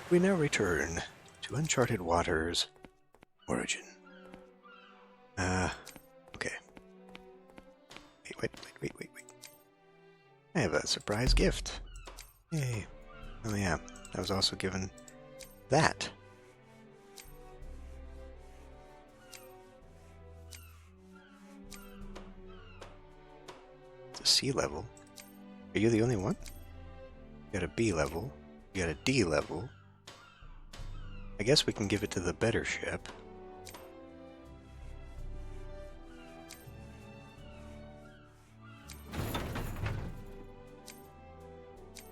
We now return to Uncharted Waters Origin. Okay. Wait. I have a surprise gift. Yay. Oh yeah, I was also given that. It's a C level. Are you the only one? You got a B level. You got a D level. I guess we can give it to the better ship.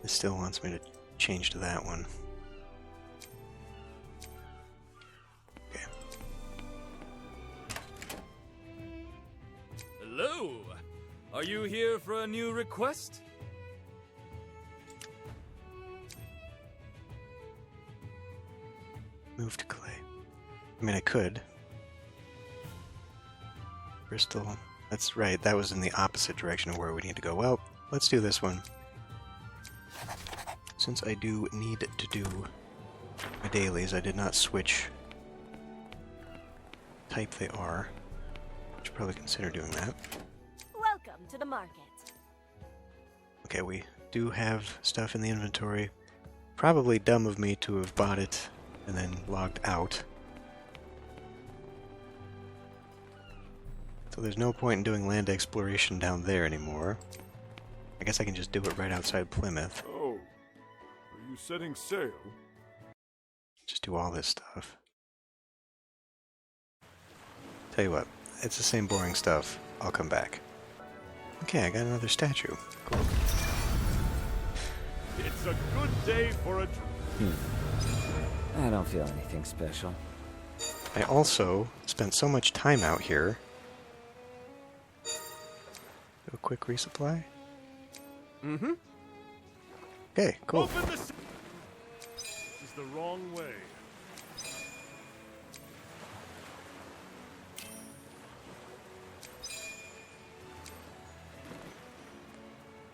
It still wants me to change to that one. Okay. Hello! Are you here for a new request? Move to clay. I mean, I could. Bristol. That's right, that was in the opposite direction of where we need to go. Well, let's do this one. Since I do need to do my dailies, I did not switch type they are. Should probably consider doing that. Welcome to the market. Okay, we do have stuff in the inventory. Probably dumb of me to have bought it and then logged out. So there's no point in doing land exploration down there anymore. I guess I can just do it right outside Plymouth. Oh, are you setting sail? Just do all this stuff. Tell you what, it's the same boring stuff. I'll come back. Okay, I got another statue. Cool. It's a good day for a I don't feel anything special. I also spent so much time out here. Do a quick resupply. Mm-hmm. Okay, cool. Open this is the wrong way.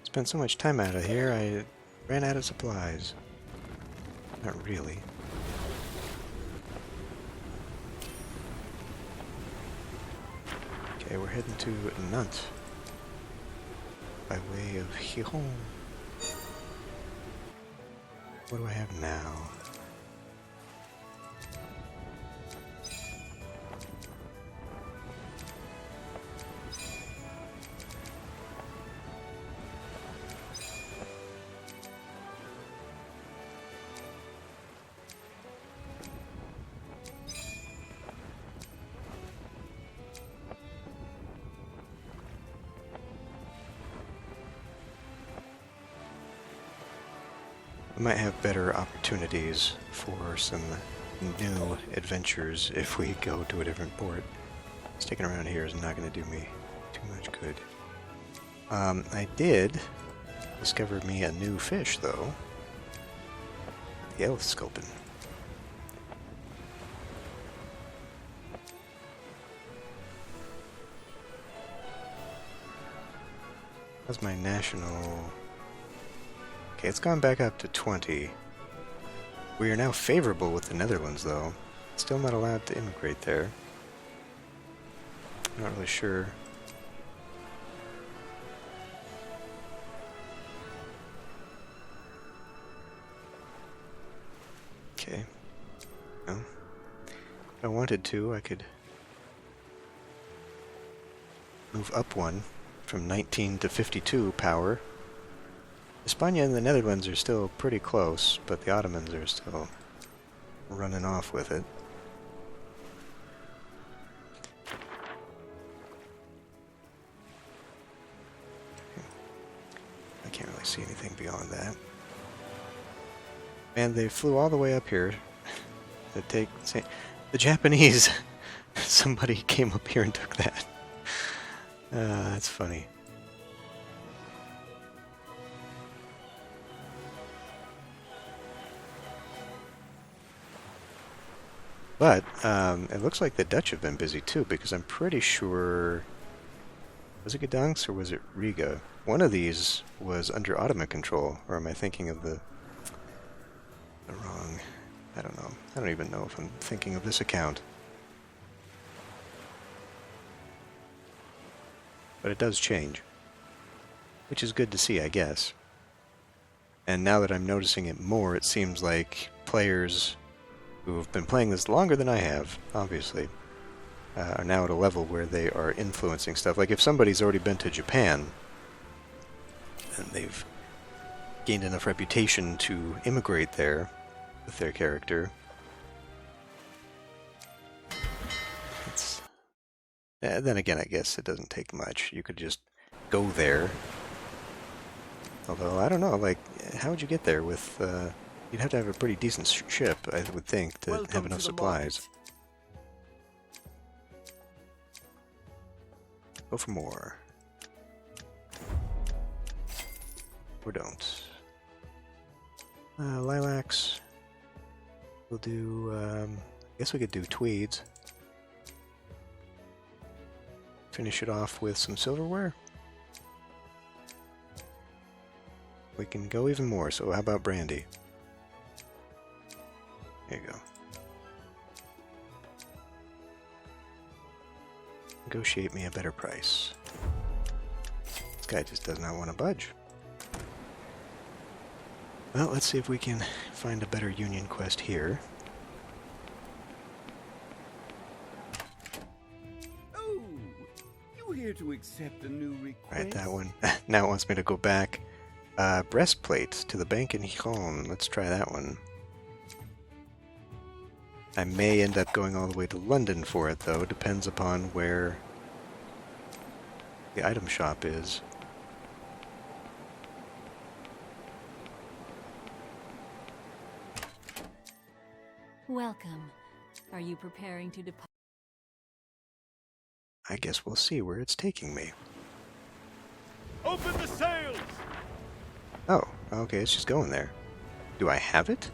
Spent so much time out of here, I ran out of supplies. Not really. Okay, we're heading to Nantes by way of Gijon. What do I have now? We might have better opportunities for some new adventures if we go to a different port. Sticking around here is not going to do me too much good. I did discover me a new fish, though. The elf sculpin. That's my national... Okay, it's gone back up to 20. We are now favorable with the Netherlands, though. Still not allowed to immigrate there. Not really sure. Okay. Well, if I wanted to, I could move up one from 19 to 52 power. España and the Netherlands are still pretty close, but the Ottomans are still running off with it. I can't really see anything beyond that. And they flew all the way up here to take... The Japanese! Somebody came up here and took that. That's funny. But it looks like the Dutch have been busy too, because I'm pretty sure... Was it Gdansk or was it Riga? One of these was under Ottoman control, or am I thinking of the wrong I don't even know if I'm thinking of this account. But it does change. Which is good to see, I guess. And now that I'm noticing it more, it seems like players who have been playing this longer than I have, obviously, are now at a level where they are influencing stuff. Like if somebody's already been to Japan, and they've gained enough reputation to immigrate there with their character, it's... then again, I guess it doesn't take much. You could just go there. Although, I don't know, like, how would you get there with, you'd have to have a pretty decent ship, I would think, to have enough supplies. Go for more. Or don't. Lilacs. We'll do, I guess we could do tweeds. Finish it off with some silverware. We can go even more, so how about brandy? There you go. Negotiate me a better price. This guy just does not want to budge. Well, let's see if we can find a better Union quest here. Oh, you here to accept a new request? Right, that one. Now it wants me to go back. Breastplate to the bank in Gijon. Let's try that one. I may end up going all the way to London for it, though. Depends upon where the item shop is. Welcome. Are you preparing to depart? I guess we'll see where it's taking me. Open the sails! Oh, okay, it's just going there. Do I have it?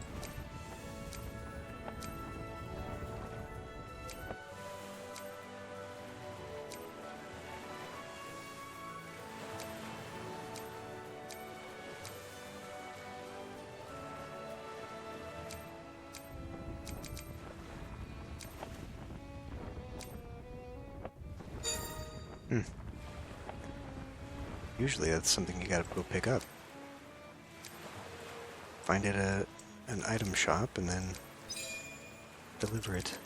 Usually that's something you gotta go pick up. Find it at an item shop and then deliver it.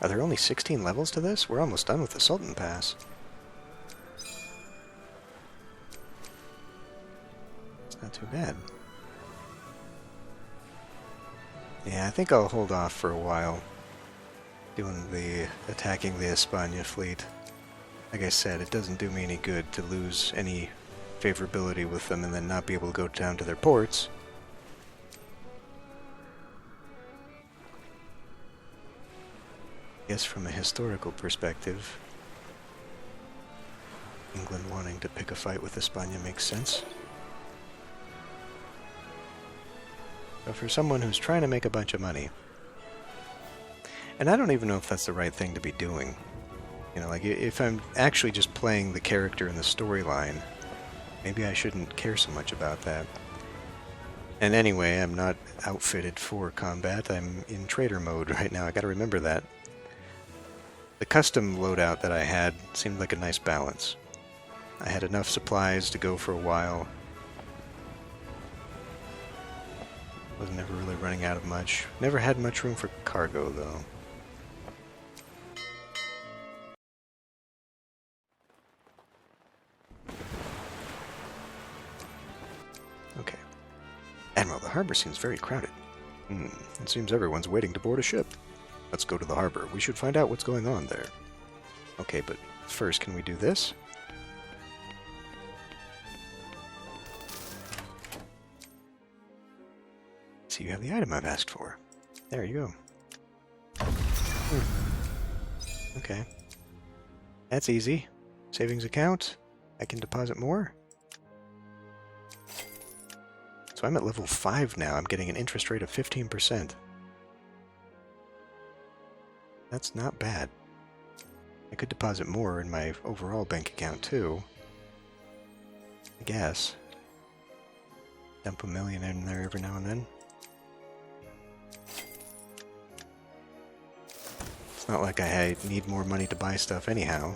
Are there only 16 levels to this? We're almost done with the Sultan Pass. It's not too bad. Yeah, I think I'll hold off for a while doing the attacking the España fleet. Like I said, it doesn't do me any good to lose any favorability with them and then not be able to go down to their ports. I guess from a historical perspective, England wanting to pick a fight with España makes sense. But for someone who's trying to make a bunch of money, and I don't even know if that's the right thing to be doing. You know, like, if I'm actually just playing the character in the storyline, maybe I shouldn't care so much about that. And anyway, I'm not outfitted for combat. I'm in trader mode right now. I gotta remember that. The custom loadout that I had seemed like a nice balance. I had enough supplies to go for a while. Was never really running out of much. Never had much room for cargo, though. Okay. Admiral, the harbor seems very crowded. It seems everyone's waiting to board a ship. Let's go to the harbor. We should find out what's going on there. Okay, but first, can we do this? So you have the item I've asked for. There you go. Okay. That's easy. Savings account. I can deposit more. So I'm at level 5 now. I'm getting an interest rate of 15%. That's not bad. I could deposit more in my overall bank account, too. I guess. Dump $1 million in there every now and then. It's not like I need more money to buy stuff anyhow.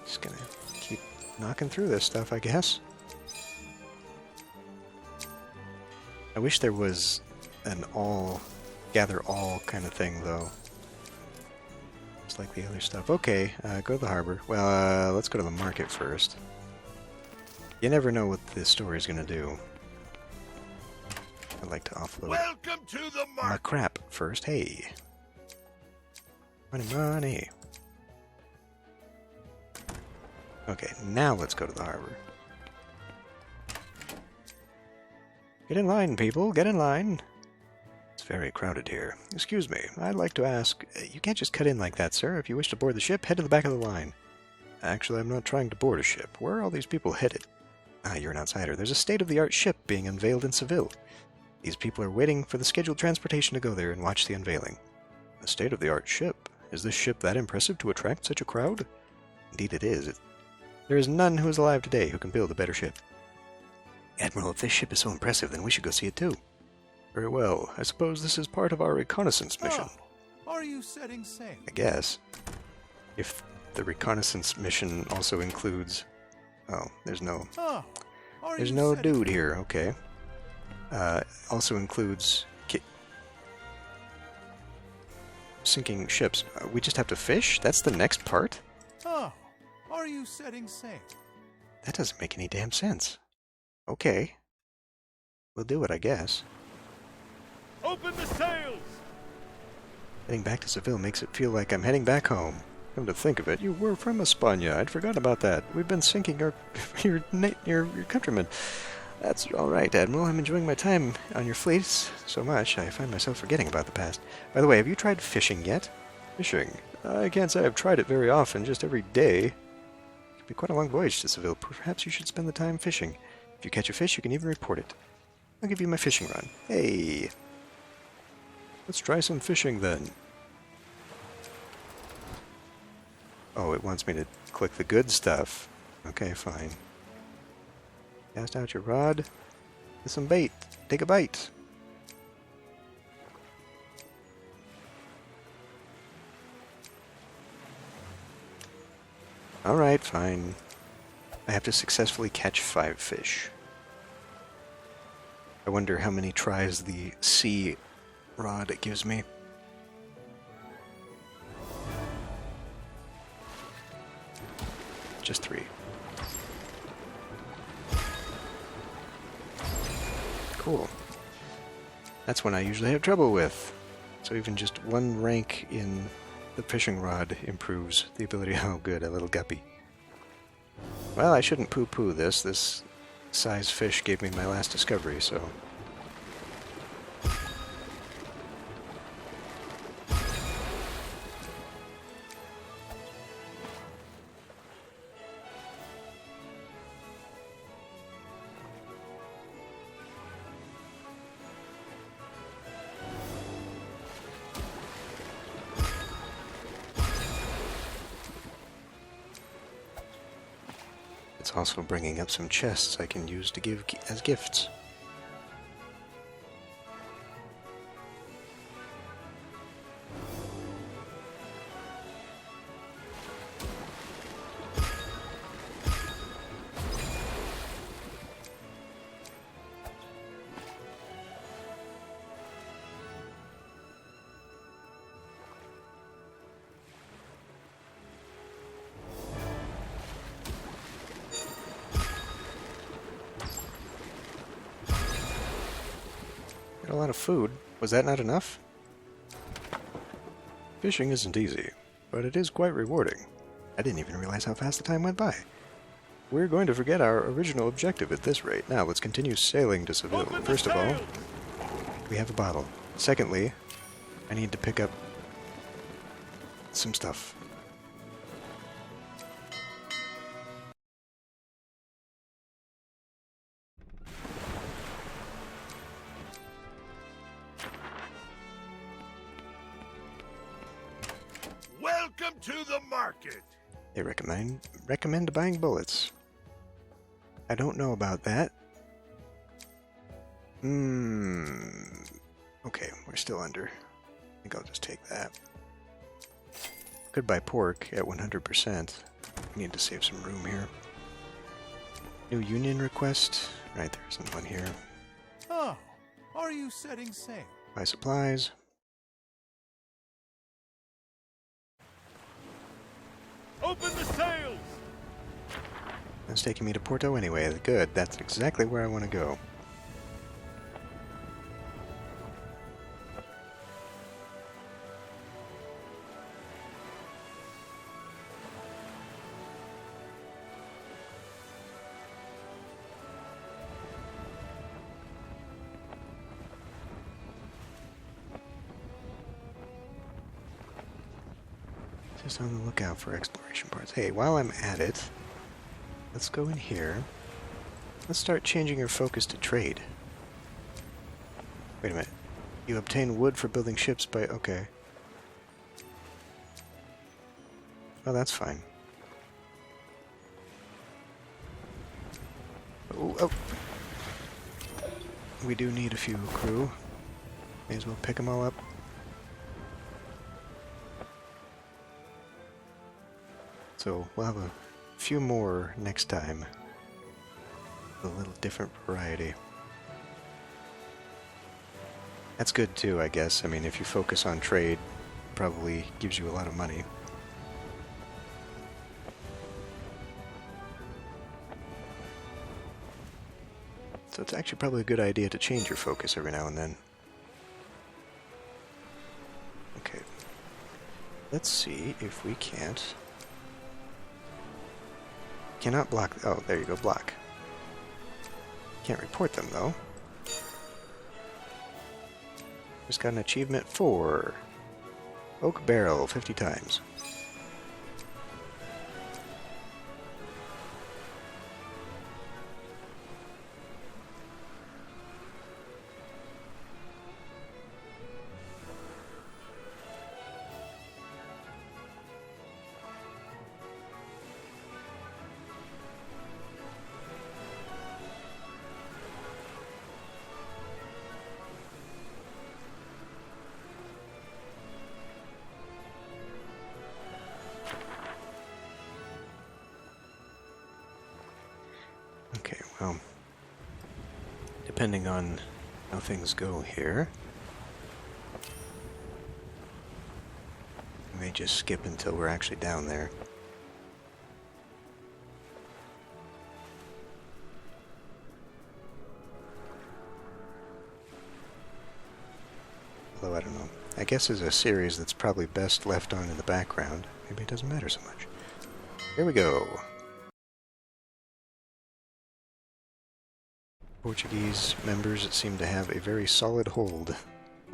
Just gonna keep knocking through this stuff, I guess. I wish there was an gather all kind of thing, though. Just like the other stuff. Okay, go to the harbor. Well, let's go to the market first. You never know what this story is going to do. I'd like to offload Welcome to the my market. crap first. Hey. Money, money. Okay, now let's go to the harbor. Get in line, people. Get in line. It's very crowded here. Excuse me. I'd like to ask... You can't just cut in like that, sir. If you wish to board the ship, head to the back of the line. Actually, I'm not trying to board a ship. Where are all these people headed? Ah, you're an outsider. There's a state-of-the-art ship being unveiled in Seville. These people are waiting for the scheduled transportation to go there and watch the unveiling. A state-of-the-art ship? Is this ship that impressive to attract such a crowd? Indeed it is. There is none who is alive today who can build a better ship. Admiral, if this ship is so impressive, then we should go see it too. Very well. I suppose this is part of our reconnaissance mission. Oh, are you setting sail? I guess. If the reconnaissance mission also includes... Oh, there's no... Oh, are There's you no setting... dude here, okay. Also includes... sinking ships. We just have to fish? That's the next part? Oh, are you setting sail? That doesn't make any damn sense. Okay. We'll do it, I guess. Open the sails! Heading back to Seville makes it feel like I'm heading back home. Come to think of it, you were from España. I'd forgotten about that. We've been sinking your countrymen. That's all right, Admiral. I'm enjoying my time on your fleet so much I find myself forgetting about the past. By the way, have you tried fishing yet? Fishing? I can't say I've tried it very often, just every day. It could be quite a long voyage to Seville. Perhaps you should spend the time fishing. If you catch a fish, you can even report it. I'll give you my fishing run. Hey! Let's try some fishing then. Oh, it wants me to click the good stuff. Okay, fine. Cast out your rod. Get some bait. Take a bite. Alright, fine. I have to successfully catch 5 fish. I wonder how many tries the sea rod it gives me. Just 3. Cool. That's one I usually have trouble with. So even just 1 rank in the fishing rod improves the ability. Oh good, a little guppy. Well, I shouldn't poo-poo this. This size fish gave me my last discovery, so... It's also bringing up some chests I can use to give as gifts. Got a lot of food. Was that not enough? Fishing isn't easy, but it is quite rewarding. I didn't even realize how fast the time went by. We're going to forget our original objective at this rate. Now, let's continue sailing to Seville. Open the First of all, sails! we have a bottle. Secondly, I need to pick up some stuff. Welcome to the market. They recommend buying bullets. I don't know about that. Okay, we're still under. I think I'll just take that. Could buy pork at 100%. We need to save some room here. New union request. Right, there isn't one here. Oh, are you setting sail? Buy supplies. Open the sails! That's taking me to Porto anyway. Good, that's exactly where I want to go. Just on the lookout for exploration parts. Hey, while I'm at it, let's go in here. Let's start changing your focus to trade. Wait a minute. You obtain wood for building ships by... Okay. Oh, that's fine. Oh. We do need a few crew. May as well pick them all up. So we'll have a few more next time. A little different variety. That's good too, I guess. I mean, if you focus on trade, it probably gives you a lot of money. So it's actually probably a good idea to change your focus every now and then. Okay. Let's see if we can't... Cannot block... Oh, there you go, block. Can't report them, though. Just got an achievement for... Oak Barrel 50 times. Okay, well, depending on how things go here, we may just skip until we're actually down there. Although, I don't know. I guess as a series that's probably best left on in the background, maybe it doesn't matter so much. Here we go. Portuguese members seem to have a very solid hold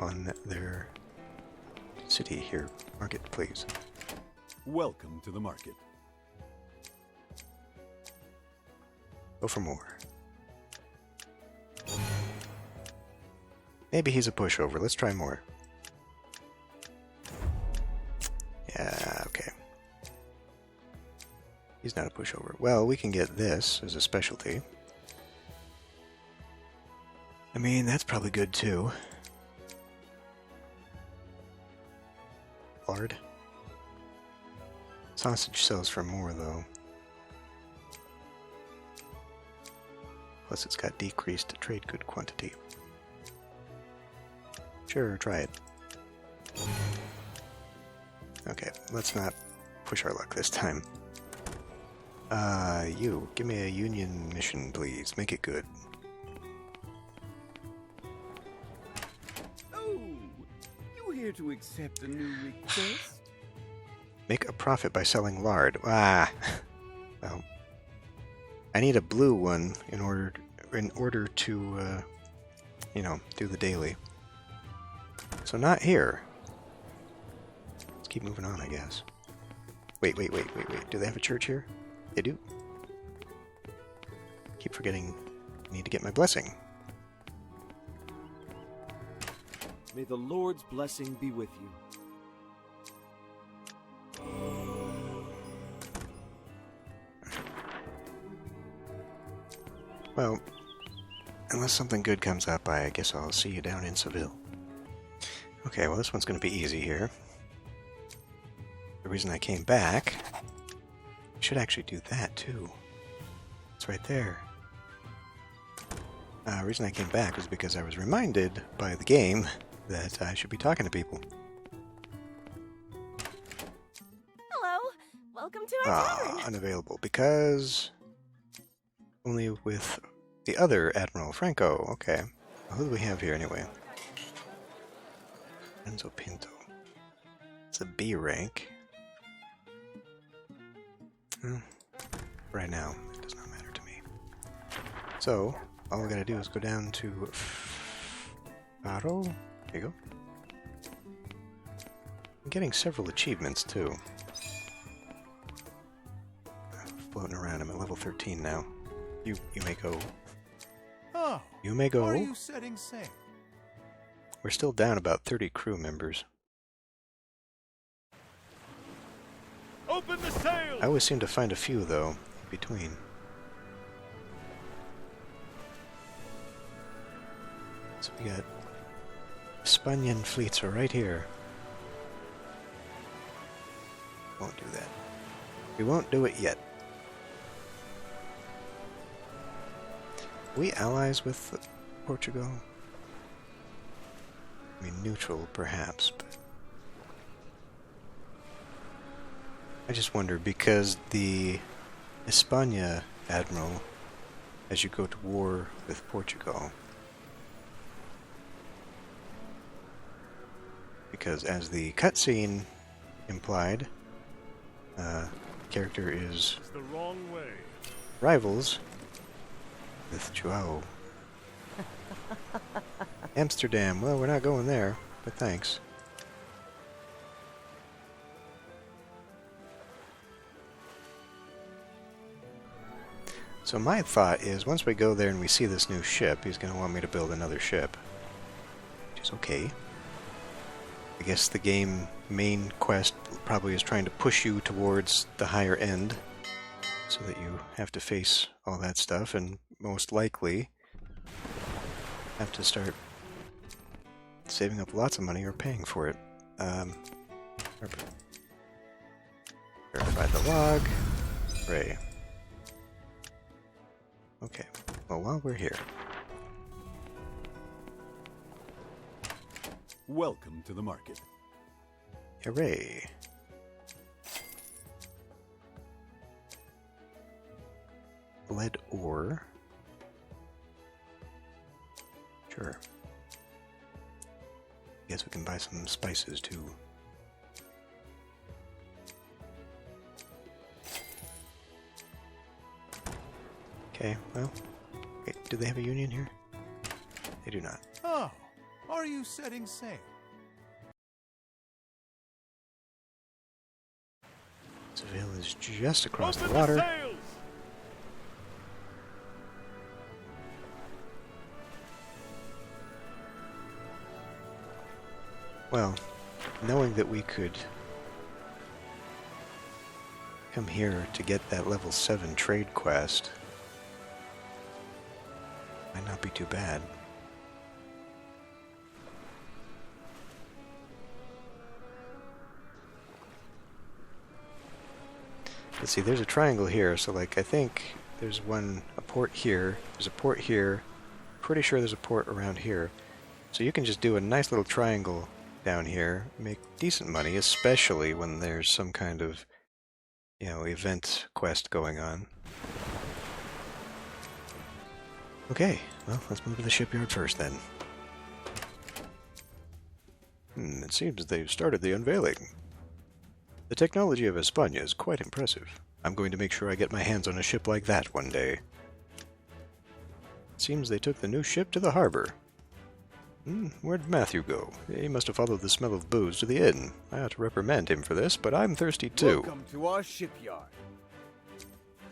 on their city here. Market, please. Welcome to the market. Go for more. Maybe he's a pushover. Let's try more. Yeah, okay. He's not a pushover. Well, we can get this as a specialty. I mean, that's probably good too. Lard. Sausage sells for more, though. Plus, it's got decreased trade good quantity. Sure, try it. Okay, let's not push our luck this time. You, give me a union mission, please. Make it good. Here to accept a new request? Make a profit by selling lard. Ah, well, I need a blue one in order to, you know, do the daily. So not here. Let's keep moving on, I guess. Wait. Do they have a church here? They do. Keep forgetting. I need to get my blessing. May the Lord's blessing be with you. Well, unless something good comes up, I guess I'll see you down in Seville. Okay, well this one's going to be easy here. The reason I came back... I should actually do that too. It's right there. The reason I came back was because I was reminded by the game that I should be talking to people. Hello, welcome to our tavern. Unavailable because... only with the other Admiral Franco. Okay. Well, who do we have here anyway? Enzo Pinto. It's a B rank. Right now, it does not matter to me. So, all we gotta do is go down to Faro. There you go. I'm getting several achievements too. Floating around, I'm at level 13 now. You may go. Oh, You may go. are you setting sail? We're still down about 30 crew members. Open the sails! I always seem to find a few, though, in between. So we got Spanian fleets are right here. Won't do that. We won't do it yet. Are we allies with Portugal? I mean, neutral, perhaps, but... I just wonder, because the España admiral, as you go to war with Portugal, because as the cutscene implied, character is It's the wrong way. rivals with Joao. Amsterdam, well, we're not going there, but thanks. So my thought is, once we go there and we see this new ship, he's going to want me to build another ship. Which is okay. I guess the game main quest probably is trying to push you towards the higher end, so that you have to face all that stuff, and most likely have to start saving up lots of money or paying for it. Verify the log. Ray. Okay, well, while we're here... Welcome to the market. Hooray! Lead ore. Sure. Guess we can buy some spices too. Okay, well, wait, do they have a union here? They do not. Oh, are you setting sail? Seville is just across Open the water. sails! Well, knowing that we could come here to get that level 7 trade quest might not be too bad. Let's see, there's a triangle here, so like I think there's a port here, there's a port here, pretty sure there's a port around here. So you can just do a nice little triangle down here, make decent money, especially when there's some kind of, you know, event quest going on. Okay, well, let's move to the shipyard first then. It seems they've started the unveiling. The technology of España is quite impressive. I'm going to make sure I get my hands on a ship like that one day. It seems they took the new ship to the harbor. Where'd Matthew go? He must have followed the smell of booze to the inn. I ought to reprimand him for this, but I'm thirsty too. Welcome to our shipyard.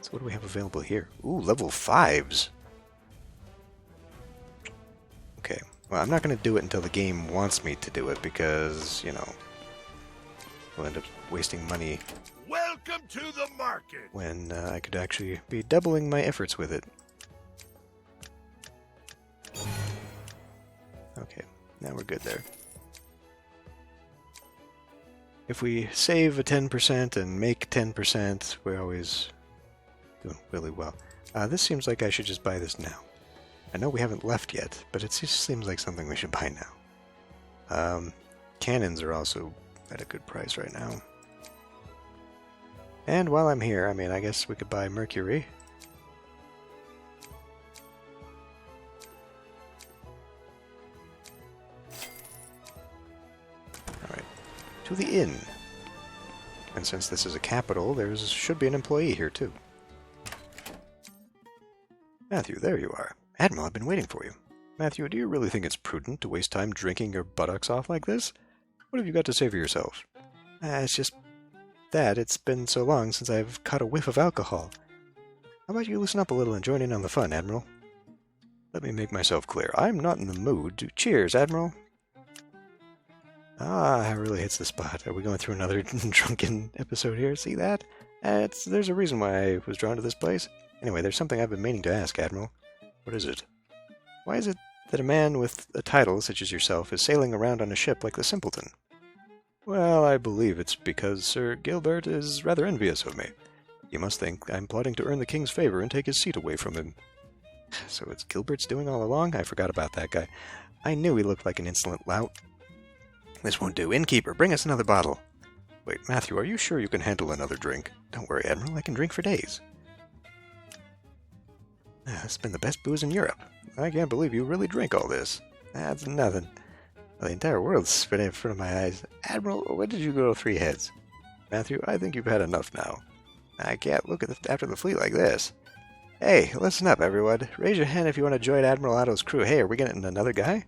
So what do we have available here? Ooh, level 5s. Okay, well, I'm not going to do it until the game wants me to do it, because, you know, we'll end up wasting money Welcome to the market. when I could actually be doubling my efforts with it. Now we're good there. If we save a 10% and make 10%, we're always doing really well. This seems like I should just buy this now. I know we haven't left yet, but it just seems like something we should buy now. Cannons are also at a good price right now. And while I'm here, I mean, I guess we could buy Mercury. Alright, to the inn. And since this is a capital, there should be an employee here too. Matthew, there you are. Admiral, I've been waiting for you. Matthew, do you really think it's prudent to waste time drinking your buttocks off like this? What have you got to say for yourself? It's just that it's been so long since I've caught a whiff of alcohol. How about you listen up a little and join in on the fun, Admiral? Let me make myself clear. I'm not in the mood. Cheers, Admiral. Ah, it really hits the spot. Are we going through another drunken episode here? See that? There's a reason why I was drawn to this place. Anyway, there's something I've been meaning to ask, Admiral. What is it? Why is it that a man with a title such as yourself is sailing around on a ship like the Simpleton? Well, I believe it's because Sir Gilbert is rather envious of me. He must think I'm plotting to earn the king's favor and take his seat away from him. So it's Gilbert's doing all along? I forgot about that guy. I knew he looked like an insolent lout. This won't do. Innkeeper, bring us another bottle. Wait, Matthew, are you sure you can handle another drink? Don't worry, Admiral, I can drink for days. It's been the best booze in Europe. I can't believe you really drink all this. That's nothing. Well, the entire world's spread in front of my eyes. Admiral, when did you go 3 heads? Matthew, I think you've had enough now. I can't look after the fleet like this. Hey, listen up, everyone. Raise your hand if you want to join Admiral Otto's crew. Hey, are we getting another guy?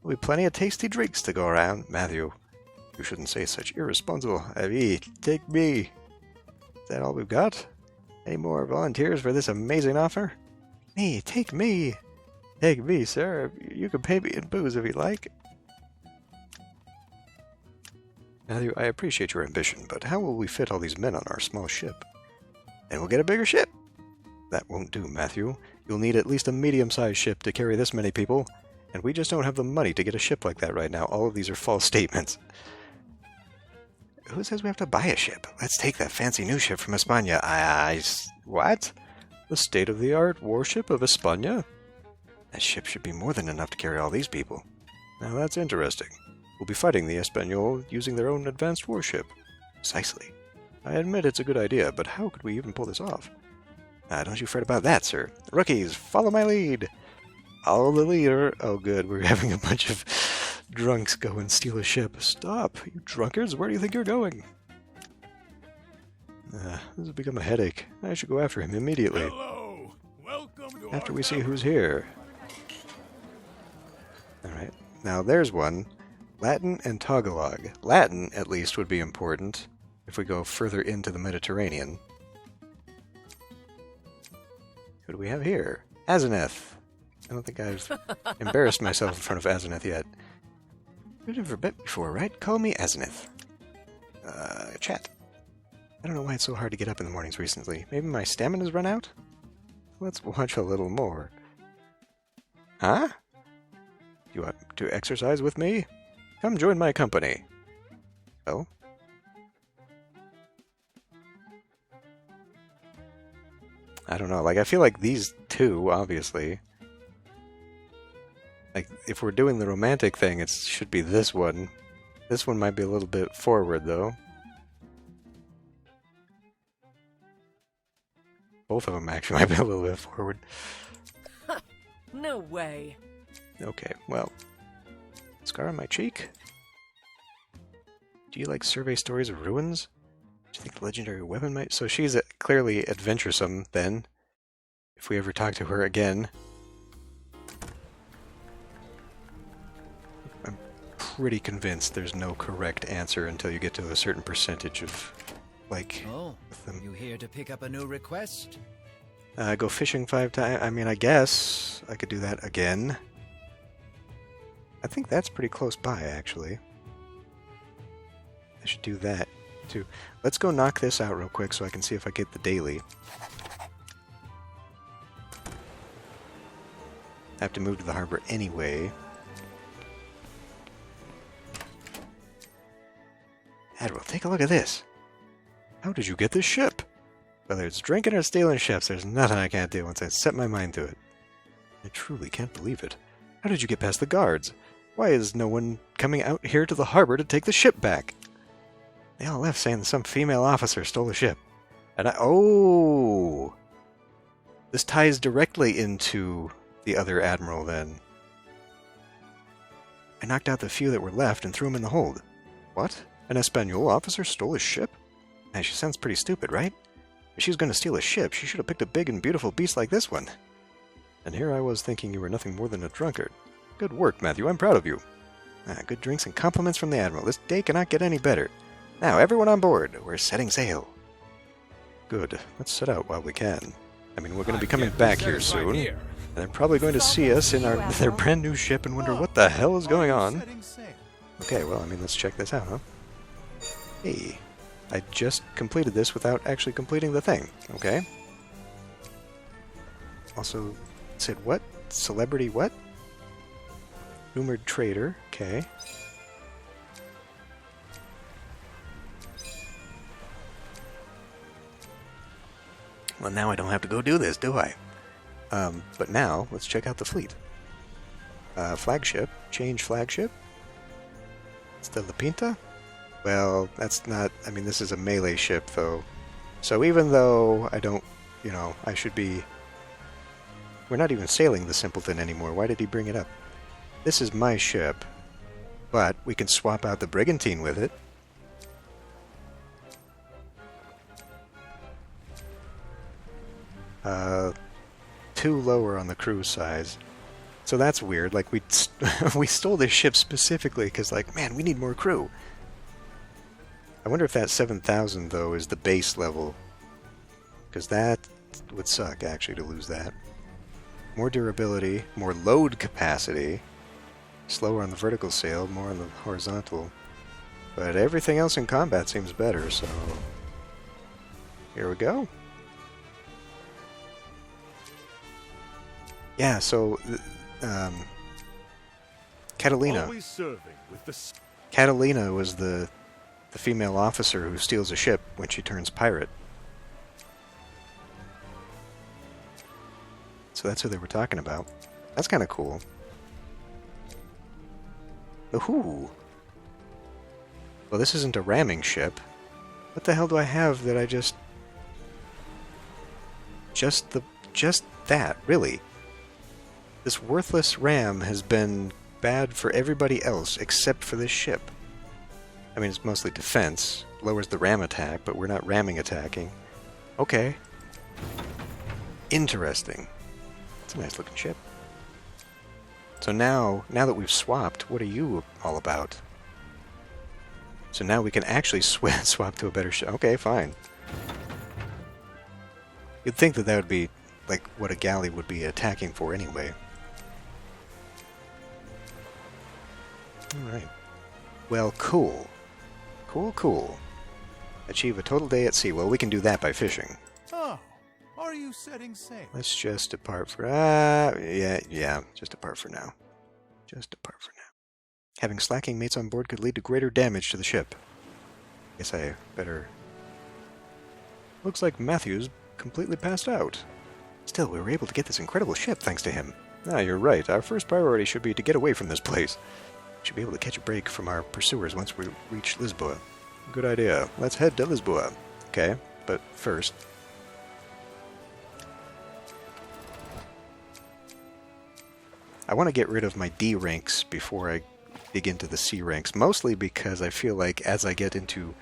There'll be plenty of tasty drinks to go around. Matthew, you shouldn't say such irresponsible. Take me. Is that all we've got? Any more volunteers for this amazing offer? Me, take me. Take me, sir. You can pay me in booze if you like. Matthew, I appreciate your ambition, but how will we fit all these men on our small ship? Then we'll get a bigger ship. That won't do, Matthew. You'll need at least a medium-sized ship to carry this many people, and we just don't have the money to get a ship like that right now. All of these are false statements. Who says we have to buy a ship? Let's take that fancy new ship from España. What? The state-of-the-art warship of España? That ship should be more than enough to carry all these people. Now that's interesting. We'll be fighting the Español using their own advanced warship. Precisely. I admit it's a good idea, but how could we even pull this off? Don't you fret about that, sir. Rookies, follow my lead. Follow the leader. Oh, good. We're having a bunch of drunks go and steal a ship. Stop, you drunkards. Where do you think you're going? This has become a headache. I should go after him immediately. Hello. Welcome to After our we see town. who's here. Alright. Now, there's one. Latin and Tagalog. Latin, at least, would be important if we go further into the Mediterranean. Who do we have here? Azeneth. I don't think I've embarrassed myself in front of Azeneth yet. You've never met before, right? Call me Azeneth. Chat. I don't know why it's so hard to get up in the mornings recently. Maybe my stamina's run out? Let's watch a little more. Huh? You want to exercise with me? Come join my company. Oh? I don't know. Like, I feel like these two, obviously. Like, if we're doing the romantic thing, it should be this one. This one might be a little bit forward, though. Both of them actually might be a little bit forward. No way. Okay, well. Scar on my cheek? Do you like survey stories of ruins? Do you think the legendary weapon might... So she's clearly adventuresome, then. If we ever talk to her again. I'm pretty convinced there's no correct answer until you get to a certain percentage of, like... Oh, with them. you here to pick up a new request? Go fishing 5 times. I mean, I guess I could do that again. I think that's pretty close by, actually. I should do that, too. Let's go knock this out real quick so I can see if I get the daily. I have to move to the harbor anyway. Admiral, take a look at this. How did you get this ship? Whether it's drinking or stealing ships, there's nothing I can't do once I set my mind to it. I truly can't believe it. How did you get past the guards? Why is no one coming out here to the harbor to take the ship back? They all left saying that some female officer stole the ship. And oh! This ties directly into the other admiral, then. I knocked out the few that were left and threw them in the hold. What? An Espanol officer stole a ship? Man, she sounds pretty stupid, right? If she was going to steal a ship, she should have picked a big and beautiful beast like this one. And here I was thinking you were nothing more than a drunkard. Good work, Matthew. I'm proud of you. Good drinks and compliments from the Admiral. This day cannot get any better. Now, everyone on board. We're setting sail. Good. Let's set out while we can. I mean, we're going to be coming back here soon. And they're probably going to see us in their brand new ship and wonder what the hell is going on. Okay, well, I mean, let's check this out, huh? Hey, I just completed this without actually completing the thing. Okay. Also, it said what? Celebrity what? Rumored trader. Okay. Well, now I don't have to go do this, do I? But now, let's check out the fleet. Flagship. Change flagship. It's the La Pinta? Well, that's not... I mean, this is a melee ship, though. So even though I don't... You know, I should be... We're not even sailing the Simpleton anymore. Why did he bring it up? This is my ship. But we can swap out the Brigantine with it. Two lower on the crew size. So that's weird. Like, we stole this ship specifically because, like, man, we need more crew. I wonder if that 7,000, though, is the base level. Because that would suck, actually, to lose that. More durability, more load capacity. Slower on the vertical sail, more on the horizontal. But everything else in combat seems better, so... Here we go. Yeah, so... Catalina. Catalina was the female officer who steals a ship when she turns pirate. So that's who they were talking about. That's kind of cool. Ooh. Well, this isn't a ramming ship. What the hell do I have that I just... Just that, really. This worthless ram has been bad for everybody else except for this ship. I mean, it's mostly defense. Lowers the ram attack, but we're not ramming attacking. Okay. Interesting. It's a nice looking ship. So now that we've swapped, what are you all about? So now we can actually swap to a better ship. Okay, fine. You'd think that would be like what a galley would be attacking for anyway. Alright. Well, cool. Cool. Achieve a total day at sea. Well, we can do that by fishing. Oh, are you setting sail? Let's just depart for... yeah, just depart for now. Just depart for now. Having slacking mates on board could lead to greater damage to the ship. Guess I better... Looks like Matthew's completely passed out. Still, we were able to get this incredible ship thanks to him. You're right. Our first priority should be to get away from this place. We should be able to catch a break from our pursuers once we reach Lisboa. Good idea. Let's head to Lisboa. Okay, but first... I want to get rid of my D ranks before I dig into the C ranks, mostly because I feel like as I get into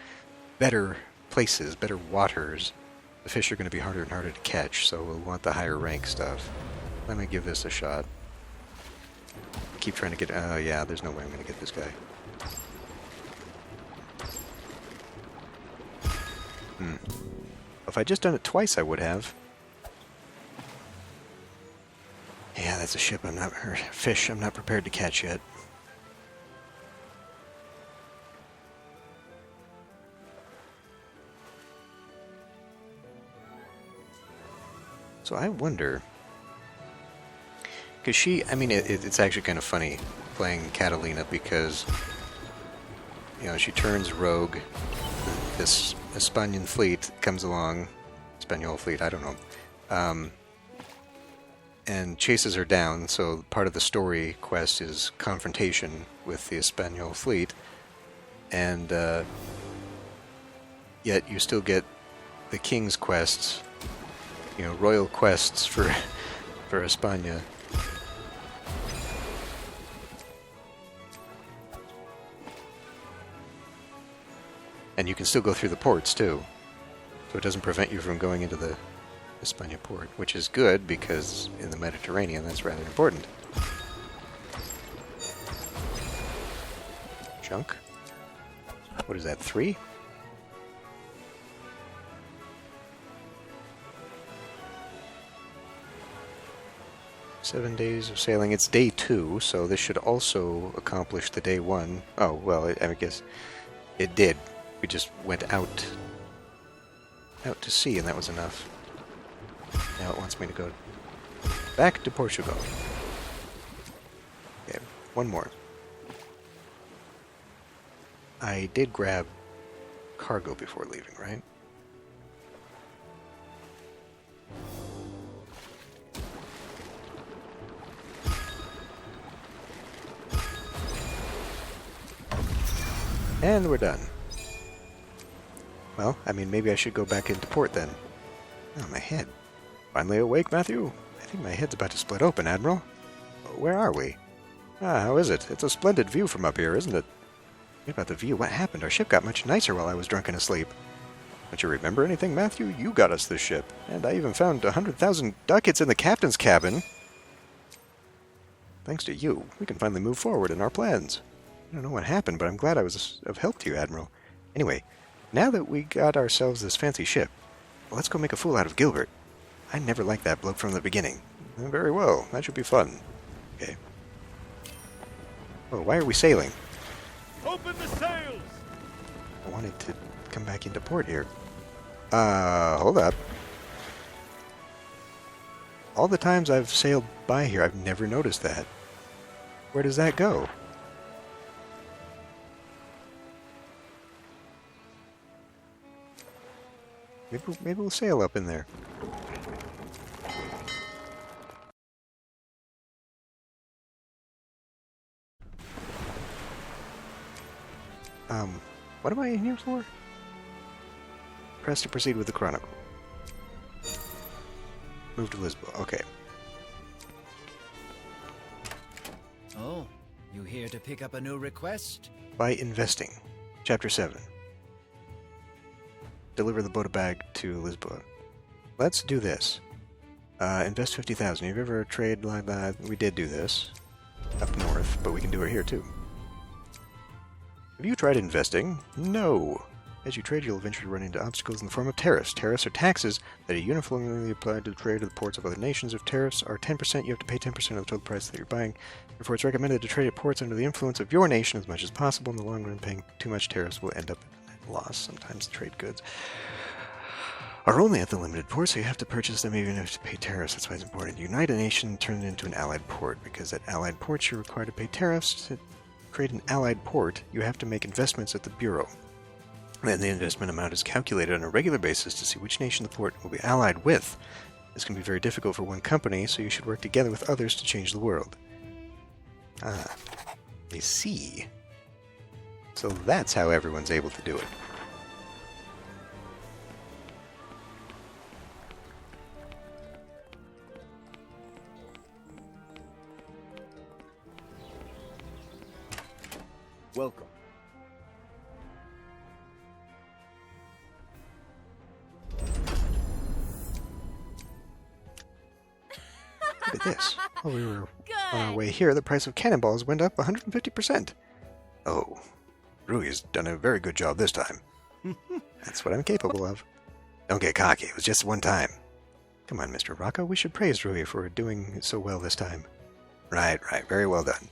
better places, better waters, the fish are going to be harder and harder to catch, so we'll want the higher rank stuff. Let me give this a shot. Keep trying to get... yeah, there's no way I'm going to get this guy. If I'd just done it twice, I would have. Yeah, that's a ship or fish I'm not prepared to catch yet. So I wonder... Because she... I mean, it's actually kind of funny playing Catalina because... she turns rogue. This Espanian fleet comes along, Espanol fleet, I don't know, and chases her down. So part of the story quest is confrontation with the Espanol fleet, and yet you still get the king's quests, royal quests for España. And you can still go through the ports too, so it doesn't prevent you from going into the España port, which is good because in the Mediterranean that's rather important. Junk? What is that, 3? Seven days of sailing. It's day 2, so this should also accomplish the day 1. Oh, well, I guess it did. We just went out to sea, and that was enough. Now it wants me to go back to Portugal. Okay, one more. I did grab cargo before leaving, right? And we're done. Well, maybe I should go back into port then. Oh, my head. Finally awake, Matthew? I think my head's about to split open, Admiral. Where are we? How is it? It's a splendid view from up here, isn't it? What about the view? What happened? Our ship got much nicer while I was drunk and asleep. Don't you remember anything, Matthew? You got us this ship. And I even found 100,000 ducats in the captain's cabin. Thanks to you, we can finally move forward in our plans. I don't know what happened, but I'm glad I was of help to you, Admiral. Anyway, now that we got ourselves this fancy ship, well, let's go make a fool out of Gilbert. I never liked that bloke from the beginning. Very well, that should be fun. Okay. Oh, why are we sailing? Open the sails! I wanted to come back into port here. Hold up. All the times I've sailed by here, I've never noticed that. Where does that go? Maybe we'll sail up in there. What am I in here for? Press to proceed with the Chronicle. Move to Lisbon. Okay. Oh, you here to pick up a new request? By investing. Chapter 7. Deliver the Bota bag to Lisboa. Let's do this. Invest 50,000. Have you ever traded like that? We did do this up north, but we can do it here too. Have you tried investing? No. As you trade, you'll eventually run into obstacles in the form of tariffs. Tariffs are taxes that are uniformly applied to the trade of the ports of other nations. If tariffs are 10%, you have to pay 10% of the total price that you're buying. Therefore, it's recommended to trade at ports under the influence of your nation as much as possible. In the long run, paying too much tariffs will end up in a loss. Sometimes trade goods are only at the limited port, so you have to purchase them even if you have to pay tariffs. That's why it's important. Unite a nation, turn it into an allied port, because at allied ports you're required to pay tariffs. To create an allied port, you have to make investments at the Bureau. Then the investment amount is calculated on a regular basis to see which nation the port will be allied with. This can be very difficult for one company, so you should work together with others to change the world. Ah, I see. So that's how everyone's able to do it. Welcome. Look at this. While we were on our way here, the price of cannonballs went up 150%. Oh, Rui's done a very good job this time. That's what I'm capable of. Don't get cocky. It was just one time. Come on, Mr. Rocco. We should praise Rui for doing so well this time. Right. Very well done.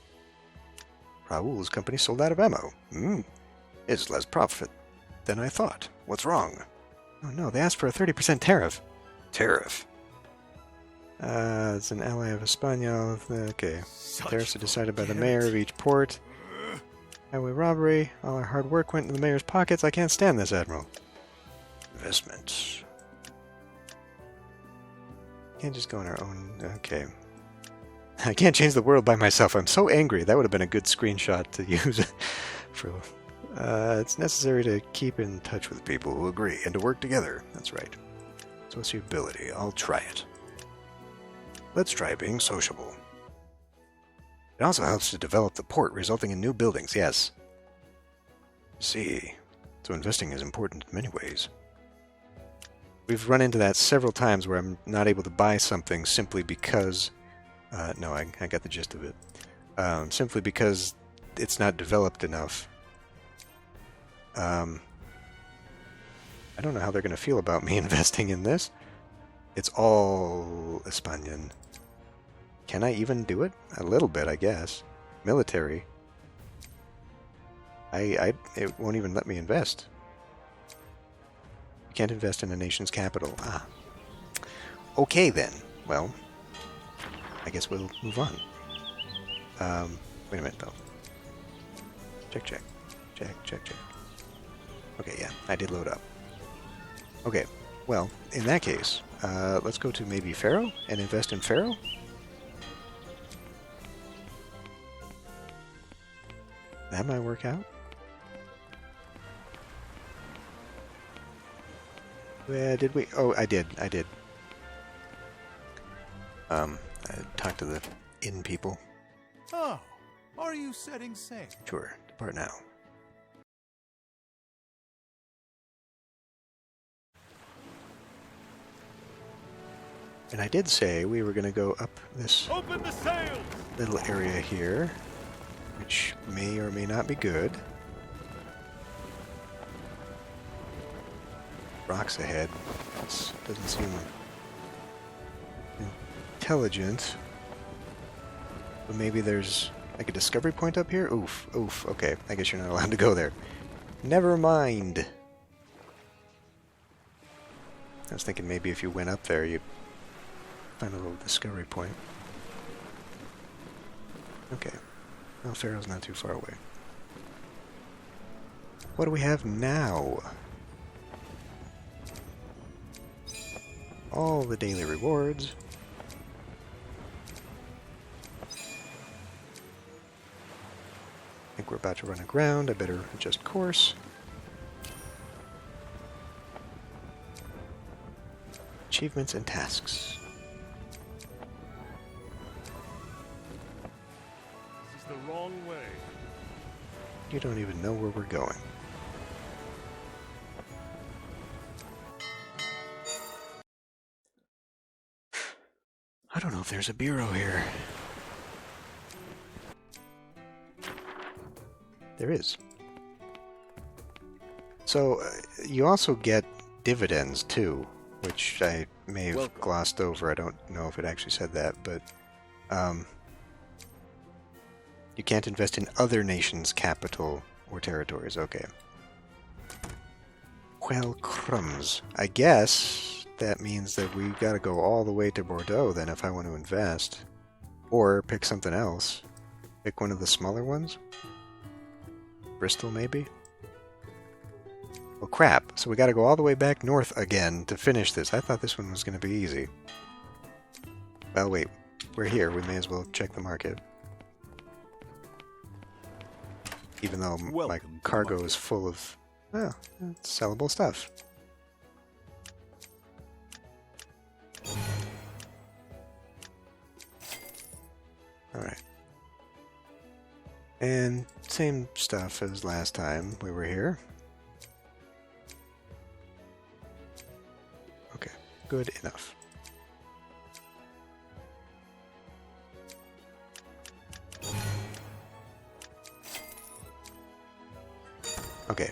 Raoul's company sold out of ammo. It's less profit than I thought. What's wrong? Oh no, they asked for a 30% tariff. Tariff? It's an ally of Espanol. Okay. Tariffs are decided by the mayor of each port. Highway robbery. All our hard work went into the mayor's pockets. I can't stand this, Admiral. Investments. Can't just go on our own. Okay. I can't change the world by myself. I'm so angry. That would have been a good screenshot to use. For. It's necessary to keep in touch with people who agree and to work together. That's right. Sociability. I'll try it. Let's try being sociable. It also helps to develop the port, resulting in new buildings. Yes. See. So investing is important in many ways. We've run into that several times where I'm not able to buy something simply because... no, I got the gist of it. Simply because it's not developed enough. I don't know how they're going to feel about me investing in this. It's all Espanian. Can I even do it? A little bit, I guess. Military. It won't even let me invest. You can't invest in a nation's capital. Ah. Okay, then. Well, I guess we'll move on. Wait a minute, though. Check, check. Check, check, check. Okay, yeah, I did load up. Okay, well, in that case, let's go to maybe Pharaoh and invest in Pharaoh. That might work out. Did we? Oh, I did. I talked to the inn people. Oh, are you setting sail? Sure, depart now. And I did say we were going to go up this Open the sails! little area here, which may or may not be good. Rocks ahead. This doesn't seem intelligent. But maybe there's like a discovery point up here? Oof, oof. Okay, I guess you're not allowed to go there. Never mind. I was thinking maybe if you went up there, you'd find a little discovery point. Okay. Well, Pharaoh's not too far away. What do we have now? All the daily rewards. I think we're about to run aground. I better adjust course. Achievements and tasks. This is the wrong way. You don't even know where we're going. I don't know if there's a bureau here. There is. So, you also get dividends too, which I may have glossed over. I don't know if it actually said that, but you can't invest in other nations' capital or territories. Okay. Well, crumbs. I guess that means that we've got to go all the way to Bordeaux then if I want to invest. Or pick something else. Pick one of the smaller ones? Bristol, maybe? Well, crap. So we got to go all the way back north again to finish this. I thought this one was going to be easy. Well, wait. We're here. We may as well check the market. Even though my cargo is full of sellable stuff. Alright. And same stuff as last time we were here. Okay, good enough. Okay.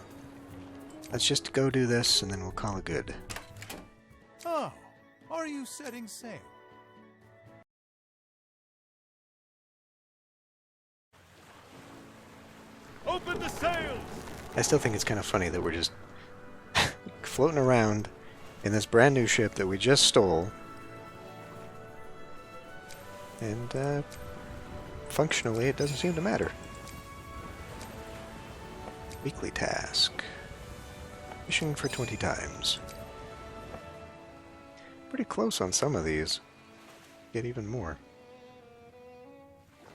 Let's just go do this and then we'll call it good. Oh, are you setting sail? Open the sails! I still think it's kind of funny that we're just floating around in this brand new ship that we just stole. And functionally it doesn't seem to matter. Weekly task. Fishing for 20 times. Pretty close on some of these. Get even more.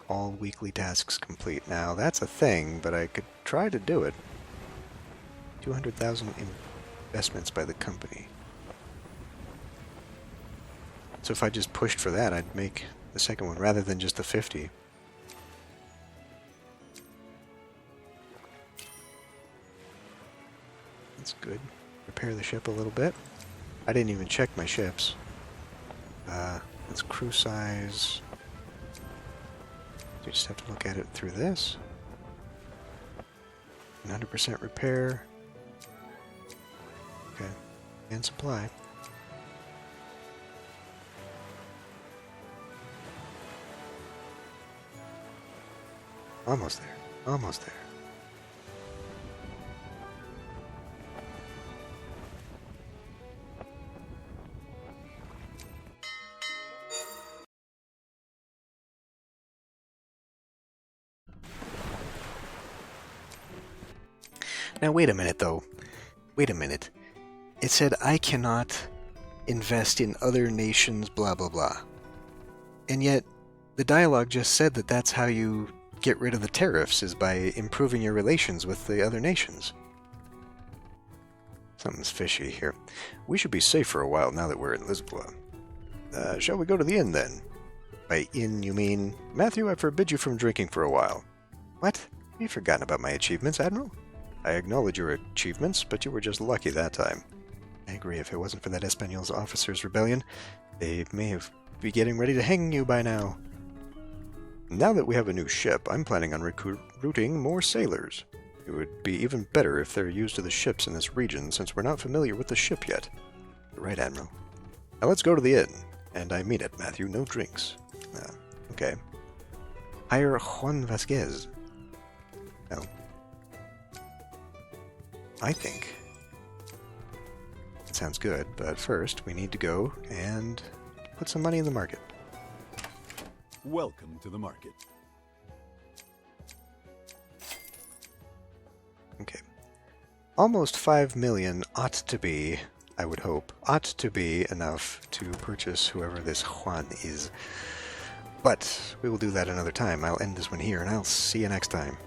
All weekly tasks complete. Now, that's a thing, but I could try to do it. 200,000 investments by the company. So if I just pushed for that, I'd make the second one rather than just the 50. That's good. Repair the ship a little bit. I didn't even check my ships. That's crew size. You just have to look at it through this. 100% repair. Okay. And supply. Almost there. Almost there. Now wait a minute though. Wait a minute. It said I cannot invest in other nations blah blah blah. And yet the dialogue just said that that's how you get rid of the tariffs, is by improving your relations with the other nations. Something's fishy here. We should be safe for a while now that we're in Lisboa. Shall we go to the inn then? By inn you mean, Matthew, I forbid you from drinking for a while. What? You've forgotten about my achievements, Admiral? I acknowledge your achievements, but you were just lucky that time. I agree, if it wasn't for that Espanyol's officers' rebellion, they may have be getting ready to hang you by now. Now that we have a new ship, I'm planning on recruiting more sailors. It would be even better if they're used to the ships in this region, since we're not familiar with the ship yet. You're right, Admiral. Now let's go to the inn. And I mean it, Matthew, no drinks. Okay. Hire Juan Vasquez. No. I think it sounds good, but first we need to go and put some money in the market. Welcome to the market. Okay. Almost 5 million ought to be, I would hope, ought to be enough to purchase whoever this Juan is. But we will do that another time. I'll end this one here, and I'll see you next time.